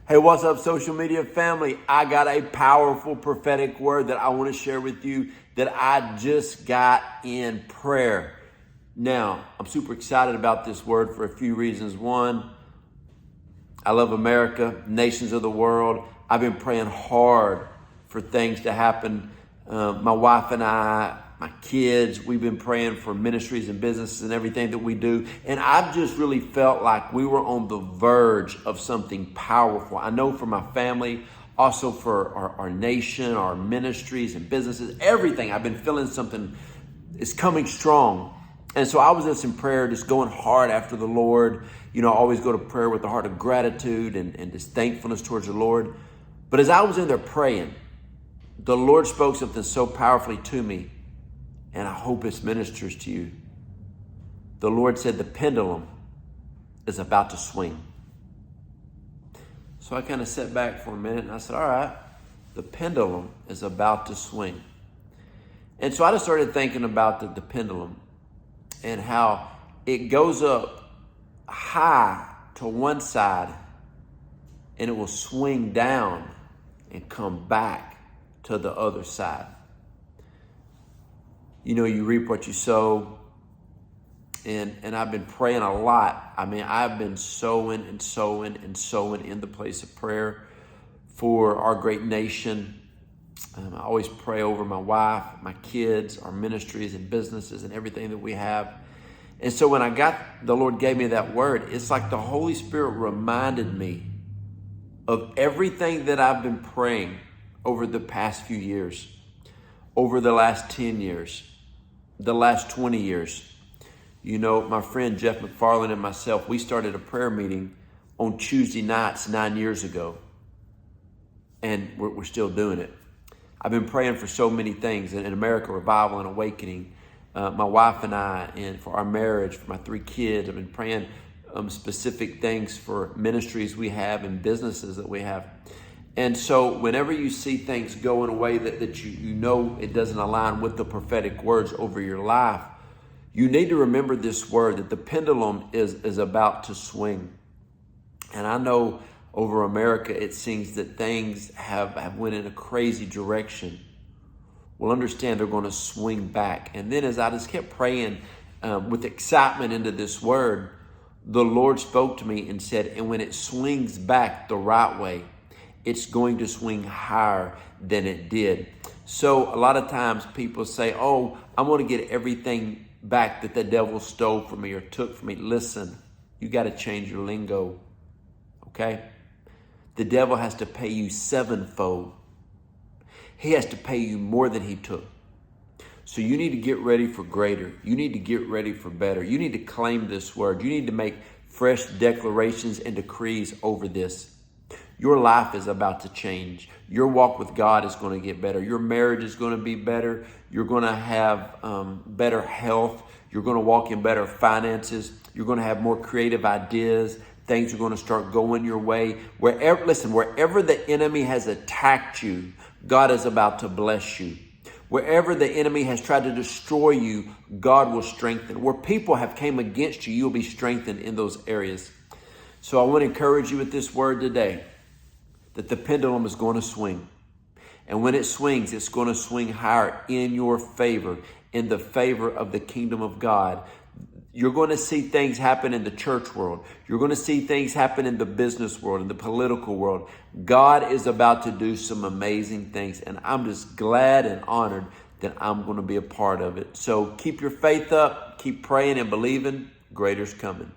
Hey, what's up, social media family? I got a powerful prophetic word that I want to share with you that I just got in prayer. Now, I'm super excited about this word for a few reasons. One, I love America, nations of the world. I've been praying hard for things to happen. My wife and I, my kids, we've been praying for ministries and businesses and everything that we do. And I've just really felt like we were on the verge of something powerful. I know for my family, also for our nation, our ministries and businesses, everything. I've been feeling something is coming strong. And so I was just in prayer, just going hard after the Lord. You know, I always go to prayer with a heart of gratitude and just thankfulness towards the Lord. But as I was in there praying, the Lord spoke something so powerfully to me, and I hope it ministers to you. The Lord said the pendulum is about to swing. So I kind of sat back for a minute and I said, all right, the pendulum is about to swing. And so I just started thinking about the pendulum and how it goes up high to one side and it will swing down and come back to the other side. You know, you reap what you sow. And I've been praying a lot. I mean, I've been sowing in the place of prayer for our great nation. I always pray over my wife, my kids, our ministries and businesses and everything that we have. And so when the Lord gave me that word, it's like the Holy Spirit reminded me of everything that I've been praying over the past few years, over the last 10 years, the last 20 years. You know, my friend Jeff McFarland and myself, we started a prayer meeting on Tuesday nights 9 years ago. And we're still doing it. I've been praying for so many things in America, revival and awakening. My wife and I, and for our marriage, for my 3 kids, I've been praying specific things for ministries we have and businesses that we have. And so whenever you see things go in a way that you know it doesn't align with the prophetic words over your life, you need to remember this word, that the pendulum is about to swing. And I know over America, it seems that things have went in a crazy direction. Well, understand they're going to swing back. And then as I just kept praying with excitement into this word, the Lord spoke to me and said, and when it swings back the right way, it's going to swing higher than it did. So a lot of times people say, oh, I'm going to get everything back that the devil stole from me or took from me. Listen, you got to change your lingo, okay? The devil has to pay you 7-fold. He has to pay you more than he took. So you need to get ready for greater. You need to get ready for better. You need to claim this word. You need to make fresh declarations and decrees over this. Your life is about to change. Your walk with God is going to get better. Your marriage is going to be better. You're going to have better health. You're going to walk in better finances. You're going to have more creative ideas. Things are going to start going your way. Wherever the enemy has attacked you, God is about to bless you. Wherever the enemy has tried to destroy you, God will strengthen. Where people have came against you, you'll be strengthened in those areas. So I want to encourage you with this word today, that the pendulum is going to swing. And when it swings, it's going to swing higher in your favor, in the favor of the kingdom of God. You're going to see things happen in the church world. You're going to see things happen in the business world, in the political world. God is about to do some amazing things. And I'm just glad and honored that I'm going to be a part of it. So keep your faith up. Keep praying and believing. Greater's coming.